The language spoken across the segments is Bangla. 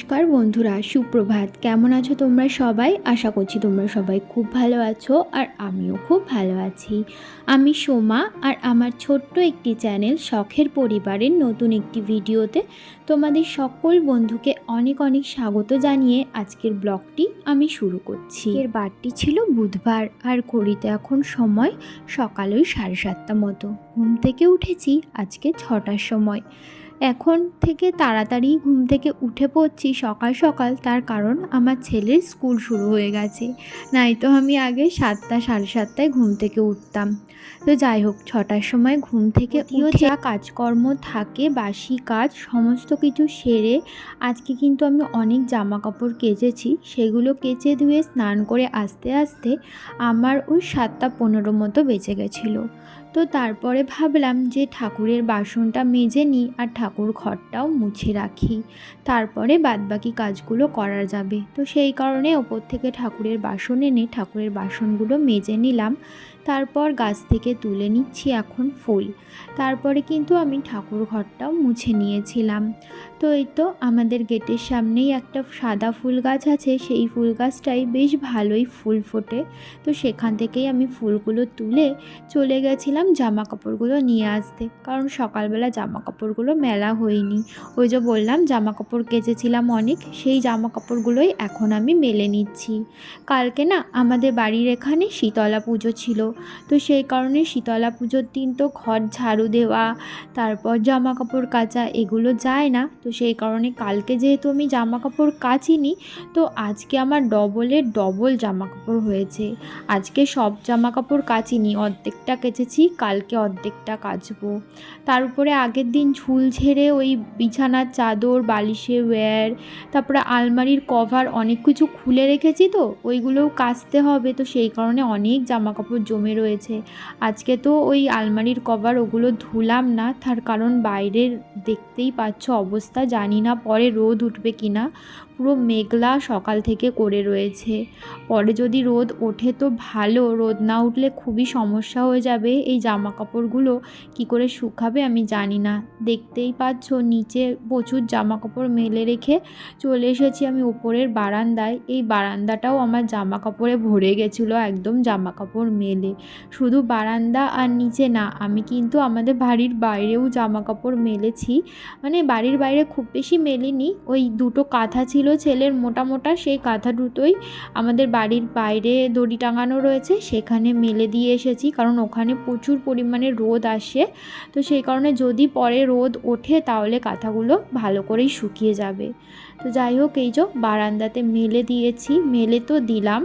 নমস্কার বন্ধুরা, সুপ্রভাত। কেমন আছো তোমরা সবাই? আশা করছি তোমরা সবাই খুব ভালো আছো, আর আমিও খুব ভালো আছি। আমি সোমা, আর আমার ছোট্ট একটি চ্যানেল শখের পরিবারের নতুন একটি ভিডিওতে তোমাদের সকল বন্ধুকে অনেক অনেক স্বাগত জানিয়ে আজকের ব্লগটি আমি শুরু করছি। এর বারটি ছিল বুধবার, আর ঘড়িতে এখন সময় সকাল 7:30 মতো। ঘুম থেকে উঠেছি আজকে 6টার সময়। এখন থেকে তাড়াতাড়ি ঘুম থেকে উঠে পড়ছি সকাল সকাল, তার কারণ আমার ছেলের স্কুল শুরু হয়ে গেছে। নয়তো আমি আগে 7টা 7:30টায় ঘুম থেকে উঠতাম। তো যাই হোক, 6টার সময় ঘুম থেকে উঠে যা কাজকর্ম থাকে, বাসি কাজ সমস্ত কিছু সেরে আজকে কিন্তু আমি অনেক জামা কাপড় কেচেছি। সেগুলো কেচে ধুয়ে স্নান করে আস্তে আস্তে আমার ওই 7টা 15 মতো বেঁচে গেছিলো। তো তারপরে ভাবলাম যে ঠাকুরের বাসনটা মেজে নিই আর ঠাকুর ঘরটাও মুছে রাখি, তারপরে বাদবাকি কাজগুলো করা যাবে। তো সেই কারণে ওপর থেকে ঠাকুরের বাসন এনে ঠাকুরের বাসনগুলো মেজে নিলাম। তারপর গাছ থেকে তুলে নিচ্ছি এখন ফুল। তারপরে কিন্তু আমি ঠাকুর ঘরটাও মুছে নিয়েছিলাম। তো এই তো আমাদের গেটের সামনেই একটা সাদা ফুল গাছ আছে, সেই ফুল গাছটাই বেশ ভালোই ফুল ফোটে। তো সেখান থেকেই আমি ফুলগুলো তুলে চলে গেছিলাম জামা কাপড়গুলো নিয়ে আসতে, কারণ সকালবেলা জামা কাপড়গুলো মেলা হয়নি। ওই যে বললাম জামা কাপড় কেচেছিলাম অনেক, সেই জামা কাপড়গুলোই এখন আমি মেলে নিচ্ছি। কালকে না আমাদের বাড়ির এখানে শীতলা পুজো ছিল, তো সেই কারণে শীতলা পুজোর দিন তো ঘর ঝাড়ু দেওয়া, তারপর জামা কাপড় কাচা এগুলো যায় না। তো সেই কারণে কালকে যেহেতু আমি জামা কাপড় কাচিনি, তো আজকে আমার ডবলের ডবল জামা কাপড় হয়েছে। আজকে সব জামা কাপড় কাচিনি, অর্ধেকটা কেচেছি, কালকে অর্ধেকটা কাচবো। তার উপরে আগের দিন ঝুল ঝেড়ে ওই বিছানার চাদর, বালিশের ওয়্যার, তারপরে আলমারির কভার অনেক কিছু খুলে রেখেছি, তো ওইগুলোও কাচতে হবে। তো সেই কারণে অনেক জামা কাপড় জমে রয়েছে। আজকে তো ওই আলমারির কভার ওগুলো ধুলাম না, তার কারণ বাইরের দেখতেই পাচ্ছ অবস্থা, জানি না পরে রোদ উঠবে কিনা। পুরো মেঘলা সকাল থেকে করে রয়েছে। পরে যদি রোদ ওঠে তো ভালো, রোদ না উঠলে খুবই সমস্যা হয়ে যাবে। এই জামা কাপড়গুলো কী করে শুকাবে আমি জানি না। দেখতেই পাচ্ছ নিচে প্রচুর জামা কাপড় মেলে রেখে চলে এসেছি আমি ওপরের বারান্দায়। এই বারান্দাটাও আমার জামা কাপড়ে ভরে গেছিলো, একদম জামা কাপড় মেলে। শুধু বারান্দা আর নিচে না, আমি কিন্তু আমাদের বাড়ির বাইরেও জামা কাপড় মেলেছি। মানে বাড়ির বাইরে খুব বেশি মেলিনি, ওই দুটো কাঁথা ছিল ছেলের মোটা মোটা, সেই কাঁথা দুটোই আমাদের বাড়ির বাইরে দড়ি টাঙানো রয়েছে, সেখানে মেলে দিয়ে এসেছি, কারণ ওখানে প্রচুর পরিমাণে রোদ আসে। তো সেই কারণে যদি পরে রোদ ওঠে তাহলে কাঁথাগুলো ভালো করেই শুকিয়ে যাবে। তো যাই হোক, এই যে বারান্দাতে মেলে দিয়েছি, মেলে তো দিলাম।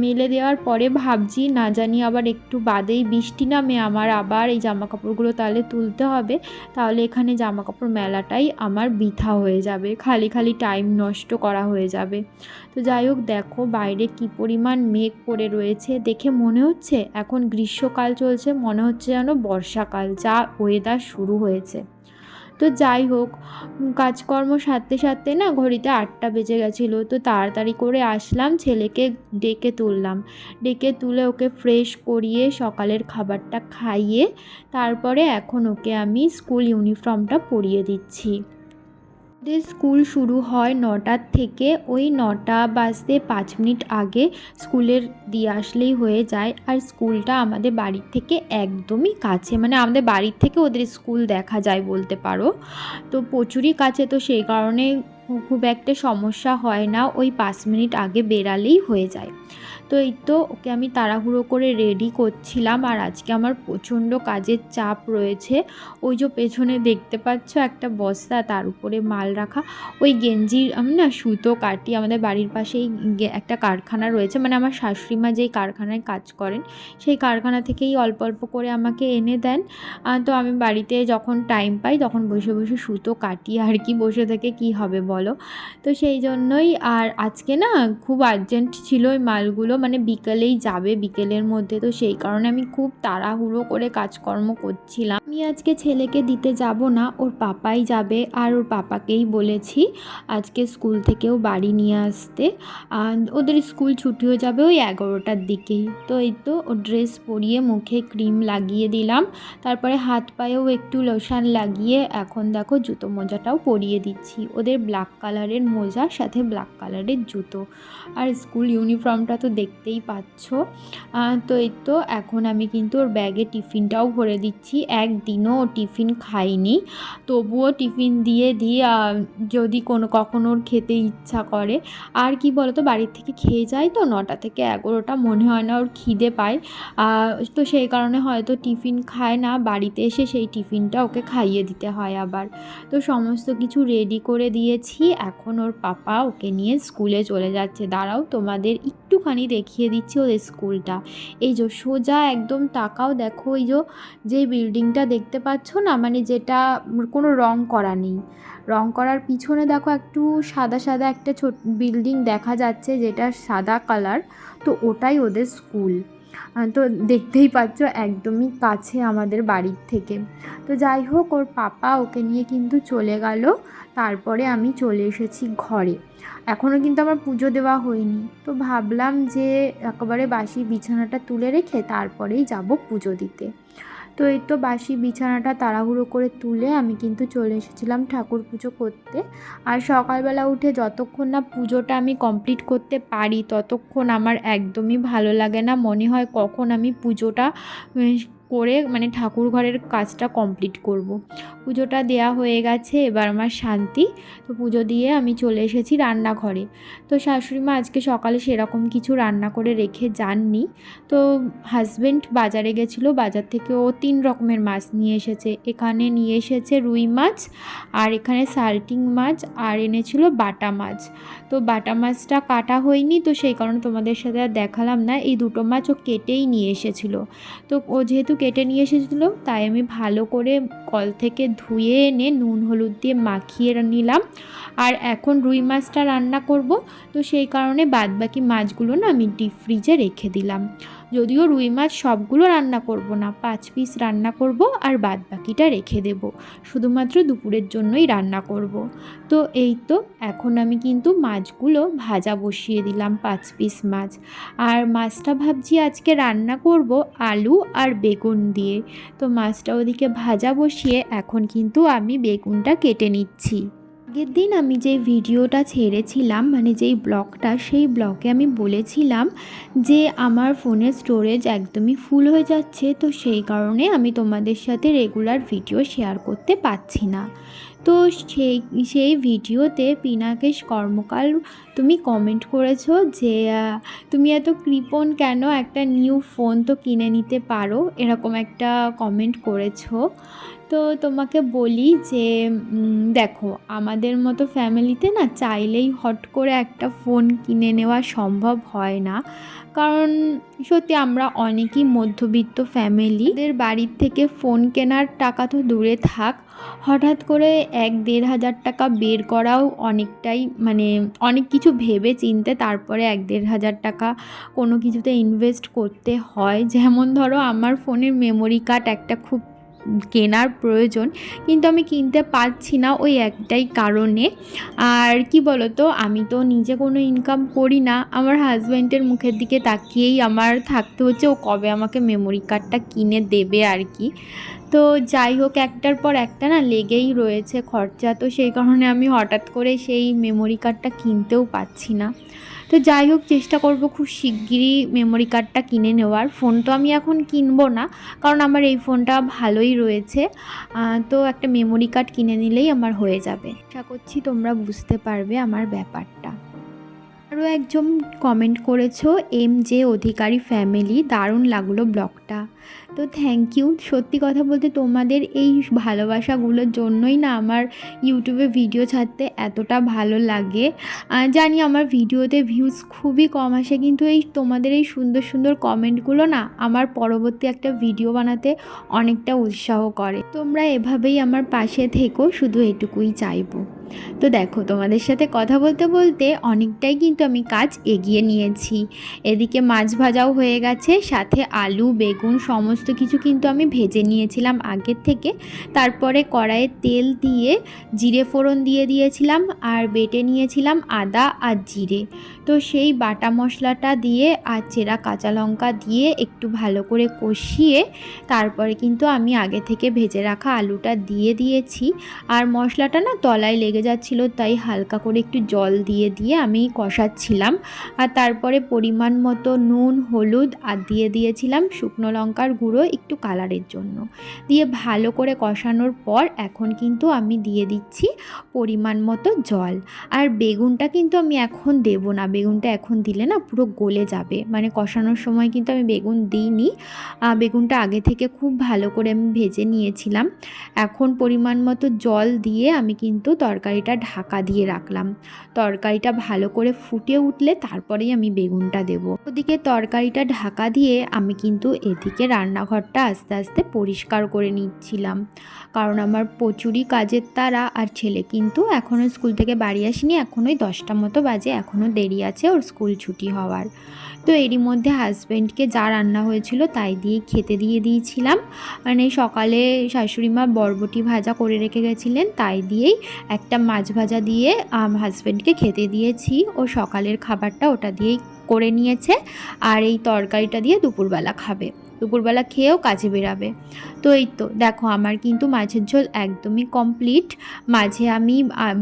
মেলে দেওয়ার পরে ভাবছি না জানি আবার একটু বাদেই বৃষ্টি নামে, আমার আবার এই জামা কাপড়গুলো তাহলে তুলতে হবে, তাহলে এখানে জামা কাপড় মেলাটাই আমার বৃথা হয়ে যাবে, খালি খালি টাইম নষ্ট করা হয়ে যাবে। তো যাই হোক, দেখো বাইরে কি পরিমাণ মেঘ পড়ে রয়েছে, দেখে মনে হচ্ছে এখন গ্রীষ্মকাল চলছে, মনে হচ্ছে যেন বর্ষাকাল, যা ওয়েদার শুরু হয়েছে। তো যাই হোক, কাজকর্ম সারতে সারতে না ঘড়িতে 8টা বেজে গেছিলো। তো তাড়াতাড়ি করে আসলাম, ছেলেকে ডেকে তুললাম, ডেকে তুলে ওকে ফ্রেশ করিয়ে সকালের খাবারটা খাইয়ে তারপরে এখন ওকে আমি স্কুল ইউনিফর্মটা পরিয়ে দিচ্ছি। ওদের স্কুল শুরু হয় 9টার থেকে, ওই 9টা বাজতে 5 মিনিট আগে স্কুলের দিয়ে আসলেই হয়ে যায়। আর স্কুলটা আমাদের বাড়ির থেকে একদমই কাছে, মানে আমাদের বাড়ির থেকে ওদের স্কুল দেখা যায় বলতে পারো। তো প্রচুরই কাছে, তো সেই কারণে খুব একটা সমস্যা হয় না, ওই 5 মিনিট আগে বেরালেই হয়ে যায়। তো এই তো ওকে আমি তাড়াহুড়ো করে রেডি করছিলাম, আর আজকে আমার প্রচণ্ড কাজের চাপ রয়েছে। ওই যে পেছনে দেখতে পাচ্ছ একটা বস্তা, তার উপরে মাল রাখা। ওই গেঞ্জির আমি না সুতো কাটি, আমাদের বাড়ির পাশেই একটা কারখানা রয়েছে, মানে আমার শাশুড়িমা যেই কারখানায় কাজ করেন সেই কারখানা থেকেই অল্প অল্প করে আমাকে এনে দেন। তো আমি বাড়িতে যখন টাইম পাই তখন বসে বসে সুতো কাটি আর কি, বসে থেকে কি হবে বলো। তো সেই জন্যই, আর আজকে না খুব আর্জেন্ট ছিল ওই মালগুলো, মানে বিকেলেই যাবে, বিকেলের মধ্যে। তো সেই কারণে আমি খুব তাড়াহুড়ো করে কাজকর্ম করছিলাম। আমি আজকে ছেলেকে দিতে যাব না, ওর পাপাই যাবে, আর ওর পাপাকেই বলেছি আজকে স্কুল থেকেও বাড়ি নিয়ে আসতে। আর ওদের স্কুল ছুটি হয়ে যাবে ওই 11টার দিকেই। তো এই তো ও ড্রেস পরিয়ে মুখে ক্রিম লাগিয়ে দিলাম, তারপরে হাত পায়েও একটু লোশন লাগিয়ে এখন দেখো জুতো মোজাটাও পরিয়ে দিচ্ছি। ওদের ব্ল্যাক ব্ল্যাক কালারের মোজা, সাথে ব্ল্যাক কালারের জুতো। আর স্কুল ইউনিফর্মটা তো দেখতেই পাচ্ছ। তো এই তো এখন আমি কিন্তু ওর ব্যাগে টিফিনটাও ভরে দিচ্ছি। একদিনও ও টিফিন খাইনি, তবুও টিফিন দিয়ে যদি কখনো ওর খেতে ইচ্ছা করে। আর কি বলতো, বাড়ির থেকে খেয়ে যায় তো 9টা থেকে 11টা, মনে হয় না ওর খিদে পায়। তো সেই কারণে হয়তো টিফিন খায় না, বাড়িতে এসে সেই টিফিনটা ওকে খাইয়ে দিতে হয় আবার। তো সমস্ত কিছু রেডি করে দিয়েছি, এখন ওর পাপা ওকে নিয়ে স্কুলে চলে যাচ্ছে। দাঁড়াও তোমাদের একটুখানি দেখিয়ে দিচ্ছি ওদের স্কুলটা। এই যে সোজা একদম তাকাও, দেখো এই যে বিল্ডিংটা দেখতে পাচ্ছ না, মানে যেটা কোনো রং করা নেই, রং করার পিছনে দেখো একটু সাদা সাদা একটা ছোট বিল্ডিং দেখা যাচ্ছে, যেটা সাদা কালার। তো ওটাই ওদের স্কুল। তো দেখতেই পাচ্ছ একদমই কাছে আমাদের বাড়ির থেকে। তো যাই হোক, ওর পাপা ওকে নিয়ে কিন্তু চলে গেল। তারপরে আমি চলে এসেছি ঘরে। এখনও কিন্তু আমার পুজো দেওয়া হয়নি, তো ভাবলাম যে একেবারে বাসি বিছানাটা তুলে রেখে তারপরেই যাব পুজো দিতে। তো এই তো বাসি বিছানাটা তাড়াহুড়ো করে তুলে আমি কিন্তু চলে এসেছিলাম ঠাকুর পুজো করতে। আর সকালবেলা উঠে যতক্ষণ না পুজোটা আমি কমপ্লিট করতে পারি ততক্ষণ আমার একদমই ভালো লাগে না, মনে হয় কখন আমি পুজোটা করে মানে ঠাকুর ঘরের কাজটা কমপ্লিট করব। পুজোটা দেয়া হয়ে গেছে, এবার আমার শান্তি। তো পুজো দিয়ে আমি চলে এসেছি রান্নাঘরে। তো শাশুড়ি মা আজকে সকালে সেরকম কিছু রান্না করে রেখে যাননি। তো হাজব্যান্ড বাজারে গেছিলো, বাজার থেকে ও 3 রকমের মাছ নিয়ে এসেছে। এখানে নিয়ে এসেছে রুই মাছ, আর এখানে সাল্টিং মাছ, আর এনেছিল বাটা মাছ। তো বাটা মাছটা কাটা হয়নি, তো সেই কারণে তোমাদের সাথে আর দেখালাম না। এই দুটো মাছ ও কেটেই নিয়ে এসেছিলো। তো ও যেহেতু কেটে নিয়ে এসেছিলো, তাই আমি ভালো করে কল থেকে ধুয়ে এনে নুন হলুদ দিয়ে মাখিয়ে নিলাম। আর এখন রুই মাছটা রান্না করব, তো সেই কারণে বাদবাকি মাছগুলো না আমি ডিপ ফ্রিজে রেখে দিলাম। যদিও রুই মাছ সবগুলো রান্না করব না, 5 পিস রান্না করব আর বাদবাকিটা রেখে দেব, শুধুমাত্র দুপুরের জন্যই রান্না করব। তো এই তো এখন আমি কিন্তু মাছগুলো ভাজা বসিয়ে দিলাম, 5 পিস মাছ। আর মাছটা ভাবছি আজকে রান্না করব আলু আর বেগুন দিয়ে। তো মাছটা ওদিকে ভাজা বসিয়ে এখন কিন্তু আমি বেগুনটা কেটে নিচ্ছি। আগের দিন আমি যে ভিডিওটা ছেড়েছিলাম, মানে যেই ব্লগটা, সেই ব্লগে আমি বলেছিলাম যে আমার ফোনের স্টোরেজ একদমই ফুল হয়ে যাচ্ছে, তো সেই কারণে আমি তোমাদের সাথে রেগুলার ভিডিও শেয়ার করতে পারছি না। তো সেই ভিডিওতে পিনাকেশ কর্মকার তুমি কমেন্ট করেছো যে তুমি এত কৃপণ কেন, একটা নিউ ফোন তো কিনে নিতে পারো, এরকম একটা কমেন্ট করেছো। তো তোমাকে বলি যে দেখো, আমাদের মতো ফ্যামিলিতে না চাইলেই হট করে একটা ফোন কিনে নেওয়া সম্ভব হয় না। কারণ সত্যি আমরা অনেকই মধ্যবিত্ত ফ্যামিলি, এদের বাড়ির থেকে ফোন কেনার টাকা তো দূরে থাক, হঠাৎ করে 1-1.5 হাজার টাকা বের করাও অনেকটাই, মানে অনেক কিছু ভেবে চিনতে তারপরে 1-1.5 হাজার টাকা কোনো কিছুতে ইনভেস্ট করতে হয়। যেমন ধরো আমার ফোনের মেমোরি কার্ড একটা খুব কেনার প্রয়োজন, কিন্তু আমি কিনতে পারছি না ওই একটাই কারণে। আর কি বলো তো, আমি তো নিজে কোনো ইনকাম করি না, আমার হাজব্যান্ডের মুখের দিকে তাকিয়েই আমার থাকতে হচ্ছে, ও কবে আমাকে মেমোরি কার্ডটা কিনে দেবে আর কি। তো যাই হোক, একটার পর একটা না লেগেই রয়েছে খরচা, তো সেই কারণে আমি হঠাৎ করে সেই মেমোরি কার্ডটা কিনতেও পারছি না। তো যাই হোক, চেষ্টা করব খুব শিগগিরই মেমোরি কার্ডটা কিনে নেওয়ার। ফোন তো আমি এখন কিনবো না, কারণ আমার এই ফোনটা ভালোই রয়েছে। তো একটা মেমোরি কার্ড কিনে নিলেই আমার হয়ে যাবে। আশা করছি তোমরা বুঝতে পারবে আমার ব্যাপারটা। আরও একজন কমেন্ট করেছো, MJ অধিকারী ফ্যামিলি, দারুণ লাগলো ব্লগটা। তো থ্যাংক ইউ। সত্যি কথা বলতে তোমাদের এই ভালোবাসাগুলোর জন্যই না আমার ইউটিউবে ভিডিও ছাড়তে এতটা ভালো লাগে। জানি আমার ভিডিওতে ভিউজ খুবই কম আসে, কিন্তু এই তোমাদের এই সুন্দর সুন্দর কমেন্টগুলো না আমার পরবর্তী একটা ভিডিও বানাতে অনেকটা উৎসাহ করে। তোমরা এভাবেই আমার পাশে থেকো, শুধু এটুকুই চাইবো। তো দেখো, তোমাদের সাথে কথা বলতে বলতে অনেকটাই কিন্তু আমি কাজ এগিয়ে নিয়েছি। এদিকে মাছ ভাজাও হয়ে গেছে, সাথে আলু বেগুন সমস্ত কিছু কিন্তু আমি ভেজে নিয়েছিলাম আগের থেকে। তারপরে কড়াইয়ে তেল দিয়ে জিরে ফোড়ন দিয়ে দিয়েছিলাম, আর বেটে নিয়েছিলাম আদা আর জিরে। তো সেই বাটা মশলাটা দিয়ে আর চেরা কাঁচা লঙ্কা দিয়ে একটু ভালো করে কষিয়ে তারপরে কিন্তু আমি আগে থেকে ভেজে রাখা আলুটা দিয়ে দিয়েছি। আর মশলাটা না তলায় লেগে লেগে যাচ্ছিলো, তাই হালকা করে একটু জল দিয়ে দিয়ে আমি কষাচ্ছিলাম। আর তারপরে পরিমাণ মতো নুন, হলুদ আর দিয়ে দিয়েছিলাম শুকনো লঙ্কার গুঁড়ো একটু কালারের জন্য। দিয়ে ভালো করে কষানোর পর এখন কিন্তু আমি দিয়ে দিচ্ছি পরিমাণ মতো জল। আর বেগুনটা কিন্তু আমি এখন দেবো না, বেগুনটা এখন দিলে না পুরো গলে যাবে, মানে কষানোর সময় কিন্তু আমি বেগুন দিইনি। বেগুনটা আগে থেকে খুব ভালো করে আমি ভেজে নিয়েছিলাম। এখন পরিমাণ মতো জল দিয়ে আমি কিন্তু তরকারিটা ঢাকা দিয়ে রাখলাম। তরকারিটা ভালো করে ফুটে উঠলে তারপরেই আমি বেগুনটা দেবো। ওদিকে তরকারিটা ঢাকা দিয়ে আমি কিন্তু এদিকে রান্নাঘরটা আস্তে আস্তে পরিষ্কার করে নিচ্ছিলাম, কারণ আমার প্রচুরই কাজের তাড়া। আর ছেলে কিন্তু এখনও স্কুল থেকে বাড়ি আসেনি, এখনই 10টা মতো বাজে, এখনও দেরি আছে ওর স্কুল ছুটি হওয়ার। তো এরই মধ্যে হাজব্যান্ডকে যা রান্না হয়েছিল তাই দিয়ে খেতে দিয়ে দিয়েছিলাম। মানে সকালে শাশুড়ি মা বরবটি ভাজা করে রেখে গেছিলেন, তাই দিয়েই একটা মাছ ভাজা দিয়ে হাজব্যান্ডকে খেতে দিয়েছি। ও সকালের খাবারটা ওটা দিয়েই করে নিয়েছে, আর এই তরকারিটা দিয়ে দুপুরবেলা খাবে, দুপুরবেলা খেয়েও কাজে বেরাবে। তো এই তো দেখো আমার কিন্তু মাছের ঝোল একদমই কমপ্লিট। মাঝে আমি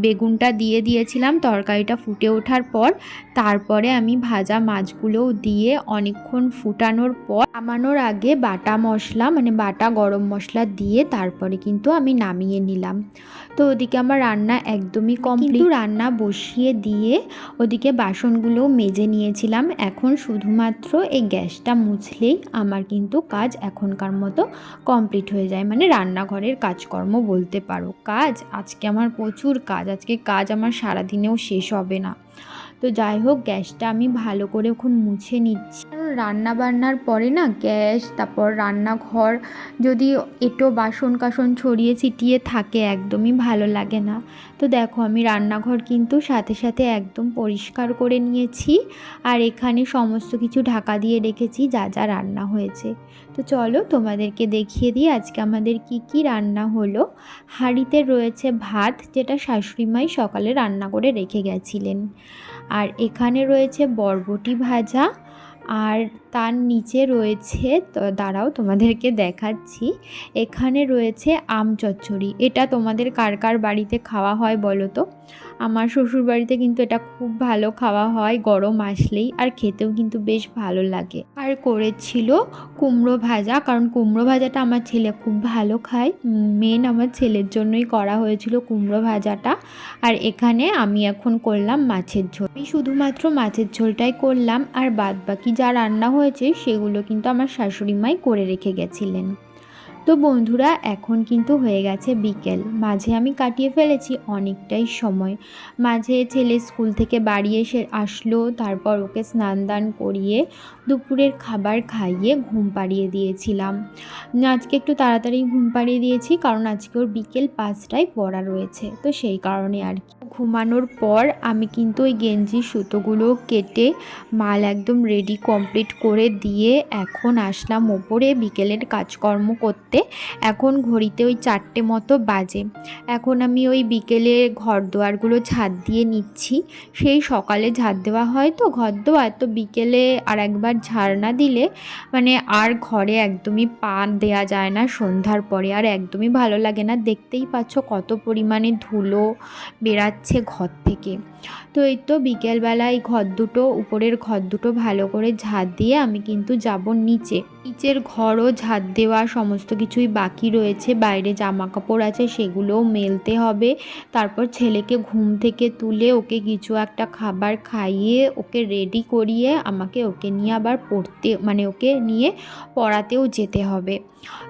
বেগুনটা দিয়ে দিয়েছিলাম তরকারিটা ফুটে ওঠার পর, তারপরে আমি ভাজা মাছগুলোও দিয়ে অনেকক্ষণ ফুটানোর পর নামানোর আগে বাটা মশলা, মানে বাটা গরম মশলা দিয়ে তারপরে কিন্তু আমি নামিয়ে নিলাম। তো ওদিকে আমার রান্না একদমই কমপ্লিট। রান্না বসিয়ে দিয়ে ওদিকে বাসনগুলোও মেজে নিয়েছিলাম। এখন শুধুমাত্র এই গ্যাসটা মুছলেই আমার কিন্তু কাজ এখনকার মতো কমপ্লিট হয়ে যায়, মানে রান্নাঘরের কাজকর্ম বলতে পারো। কাজ আজকে আমার প্রচুর কাজ, আজকে কাজ আমার সারাদিনেও শেষ হবে না। তো যাই হোক, গ্যাসটা আমি ভালো করে এখন মুছে নিচ্ছি, কারণ রান্না বান্নার পরে না গ্যাস, তারপর রান্নাঘর যদি এঁটো বাসন কাসন ছড়িয়ে ছিটিয়ে থাকে একদমই ভালো লাগে না। তো দেখো আমি রান্নাঘর কিন্তু সাথে সাথে একদম পরিষ্কার করে নিয়েছি, আর এখানে সমস্ত কিছু ঢাকা দিয়ে রেখেছি যা যা রান্না হয়েছে। তো চলো তোমাদেরকে দেখিয়ে দিই আজকে আমাদের কি কি রান্না হলো। হাঁড়িতে রয়েছে ভাত, যেটা শাশুড়িমাই সকালে রান্না করে রেখে গেছিলেন। আর এখানে রয়েছে বরবটি ভাজা, আর তার নিচে রয়েছে, তো দাঁড়াও তোমাদেরকে দেখাচ্ছি, এখানে রয়েছে আম চচ্চড়ি। এটা তোমাদের কার কার বাড়িতে খাওয়া হয় বলো তো? আমার শ্বশুর বাড়িতে কিন্তু এটা খুব ভালো খাওয়া হয় গরম আসলেই, আর খেতেও কিন্তু বেশ ভালো লাগে। আর করেছিল কুমড়ো ভাজা, কারণ কুমড়ো ভাজাটা আমার ছেলে খুব ভালো খায়, মেন আমার ছেলের জন্যই করা হয়েছিল কুমড়ো ভাজাটা। আর এখানে আমি এখন করলাম মাছের ঝোল। আমি শুধুমাত্র মাছের ঝোলটাই করলাম, আর বাদ বাকি যা রান্না হয়েছে সেগুলো কিন্তু আমার শাশুড়ি মাই করে রেখে গেছিলেন। তো বন্ধুরা এখন কিন্তু হয়ে গেছে বিকেল, মাঝে আমি কাটিয়ে ফেলেছি অনেকটাই সময়। মাঝে ছেলে স্কুল থেকে বাড়ি এসে আসলো, তারপর ওকে স্নান দান করিয়ে দুপুরের খাবার খাইয়ে ঘুম পাড়িয়ে দিয়েছিলাম। আজকে একটু তাড়াতাড়ি ঘুম পাড়িয়ে দিয়েছি, কারণ আজকে ওর বিকেল 5টায় পড়া রয়েছে, তো সেই কারণে আর কি। ঘুমানোর পর আমি কিন্তু ওই গেঞ্জি সুতোগুলো কেটে মাল একদম রেডি কমপ্লিট করে দিয়ে এখন আসলাম ওপরে বিকেলের কাজকর্ম করতে। এখন ঘড়িতে ওই 4টে মতো বাজে। এখন আমি ওই বিকেলে ঘর দুয়ারগুলো ঝাড় দিয়ে নিচ্ছি। সেই সকালে ঝাড় দেওয়া হয় তো ঘর দুয়ার, তো বিকেলে আর একবার ঝাড় না দিলে মানে আর ঘরে একদমই পা দেওয়া যায় না সন্ধ্যার পরে, আর একদমই ভালো লাগে না। দেখতেই পাচ্ছ কত পরিমাণে ধুলো বেরাচ্ছে ঘর থেকে। তো এই তো বিকেলবেলায় ঘর দুটো, উপরের ঘর দুটো ভালো করে ঝাড় দিয়ে আমি কিন্তু যাব নিচের ঘরও ঝাড় দেওয়া সমস্ত কিছুই বাকি রয়েছে। বাইরে জামা কাপড় আছে সেগুলোও মেলতে হবে। তারপর ছেলেকে ঘুম থেকে তুলে ওকে কিছু একটা খাবার খাইয়ে ওকে রেডি করিয়ে আমাকে ওকে নিয়ে আবার পড়তে, মানে ওকে নিয়ে পড়াতেও যেতে হবে।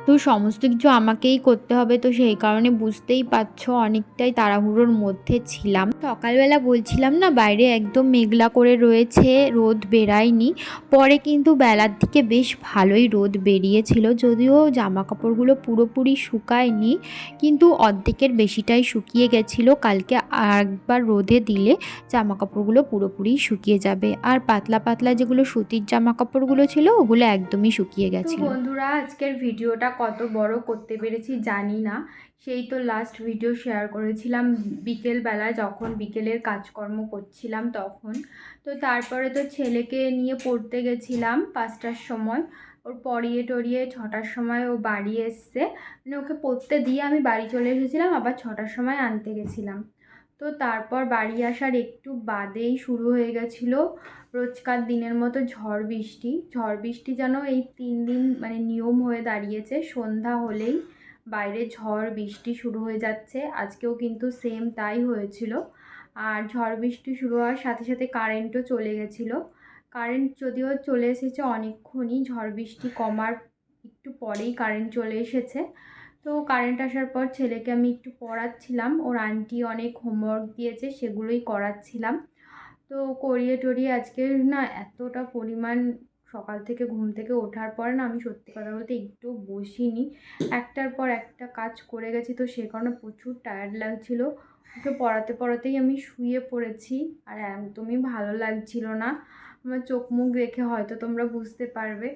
তো সমস্ত কিছু আমাকেই করতে হবে, তো সেই কারণে বুঝতেই পারছো অনেকটাই তাড়াহুড়োর মধ্যে ছিলাম। সকালবেলা বলছিলাম না বাইরে একদম মেঘলা করে রয়েছে, রোদ বেরায়নি। পরে কিন্তু বেলার দিকে বেশ ভালোই রোদ বেরিয়েছিল, যদিও জামা কাপড়গুলো পুরোপুরি শুকায়নি, কিন্তু অর্ধেকের বেশিটাই শুকিয়ে গেছিলো। কালকে একবার রোদে দিলে জামা কাপড়গুলো পুরোপুরি শুকিয়ে যাবে, আর পাতলা পাতলা যেগুলো সুতির জামা কাপড়গুলো ছিল ওগুলো একদমই শুকিয়ে গেছিলো। বন্ধুরা আজকের ভিডিওটা কত বড় করতে পেরেছি জানি না, সেই তো লাস্ট ভিডিও শেয়ার করেছিলাম বিকেলবেলা, যখন বিকেলের কাজকর্ম করছিলাম তখন। তো তারপরে তো ছেলেকে নিয়ে পড়তে গেছিলাম 5টার সময়, ওর পড়িয়ে টরিয়ে 6টার সময় ও বাড়ি এসছে, মানে ওকে পড়তে দিয়ে আমি বাড়ি চলে এসেছিলাম, আবার 6টার সময় আনতে গেছিলাম। তো তো তারপর বাড়ি আসার একটু বাদেই শুরু হয়ে গেছিলো রোজকার দিনের মতো ঝড় বৃষ্টি যেন এই 3 দিন মানে নিয়ম হয়ে দাঁড়িয়েছে। সন্ধ্যা হলেই বাইরে ঝড় বৃষ্টি শুরু হয়ে যাচ্ছে। আজকেও কিন্তু সেম তাই হয়েছিল। আর ঝড় বৃষ্টি শুরু হওয়ার সাথে সাথে কারেন্টও চলে গেছিলো। কারেন্ট যদিও চলে এসেছে অনেকক্ষণই, ঝড় বৃষ্টি কমার একটু পরেই কারেন্ট চলে এসেছে। তো কারেন্ট আসার পর ছেলেকে আমি একটু পড়াচ্ছিলাম, ওর আন্টি অনেক হোমওয়ার্ক দিয়েছে সেগুলোই করাচ্ছিলাম। তো করিয়ে টরিয়ে আজকে না এতটা পরিমাণ সকাল থেকে ঘুম থেকে ওঠার পর না আমি সত্যি কথা বলতে একটু বসিনি, একটার পর একটা কাজ করে গেছি। তো সে কারণে প্রচুর টায়ার্ড লাগছিল। ওকে পড়াতে পড়াতেই আমি শুয়ে পড়েছি আর একদমই ভালো লাগছিল না। আমার চোখ মুখ দেখে হয়তো তোমরা বুঝতে পারবে।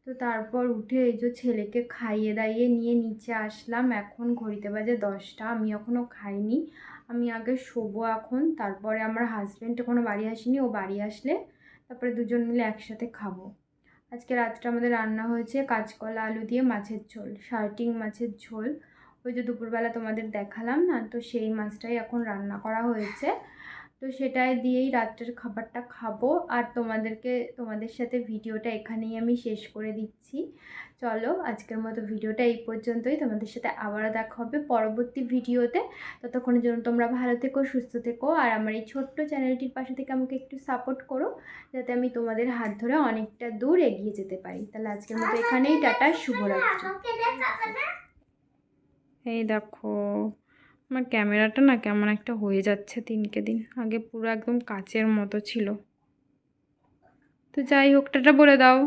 তো তারপর উঠে এই যে ছেলেকে খাইয়ে দাইয়ে নিয়ে নিচে আসলাম। এখন ঘড়িতে বাজে 10টা, আমি এখনও খাইনি। আমি আগে শোবো এখন, তারপরে আমার হাজব্যান্ড এখনও বাড়ি আসেনি, ও বাড়ি আসলে তারপরে দুজন মিলে একসাথে খাবো। আজকে রাতটা আমাদের রান্না হয়েছে কাঁচকলা আলু দিয়ে মাছের ঝোল, শার্টিং মাছের ঝোল। ওই যে দুপুরবেলা তোমাদের দেখালাম না, তো সেই মাছটাই এখন রান্না করা হয়েছে। তো সেটাই দিয়েই রাত্রের খাবারটা খাবো। আর তোমাদের সাথে ভিডিওটা এখানেই আমি শেষ করে দিচ্ছি। চলো আজকের মতো ভিডিওটা এই পর্যন্তই। তোমাদের সাথে আবারও দেখা হবে পরবর্তী ভিডিওতে। ততক্ষণের জন্য তোমরা ভালো থেকো, সুস্থ থেকো, আর আমার এই ছোট্ট চ্যানেলটির পাশে থেকে আমাকে একটু সাপোর্ট করো, যাতে আমি তোমাদের হাত ধরে অনেকটা দূর এগিয়ে যেতে পারি। তাহলে আজকের মতো এখানেই টাটা, শুভরাত্রি। এই দেখো আমার ক্যামেরাটা না কেমন একটা হয়ে যাচ্ছে দিনকে দিন, আগে পুরো একদম কাচের মতো ছিল। তো যাই হোক, টাটা বলে দাও।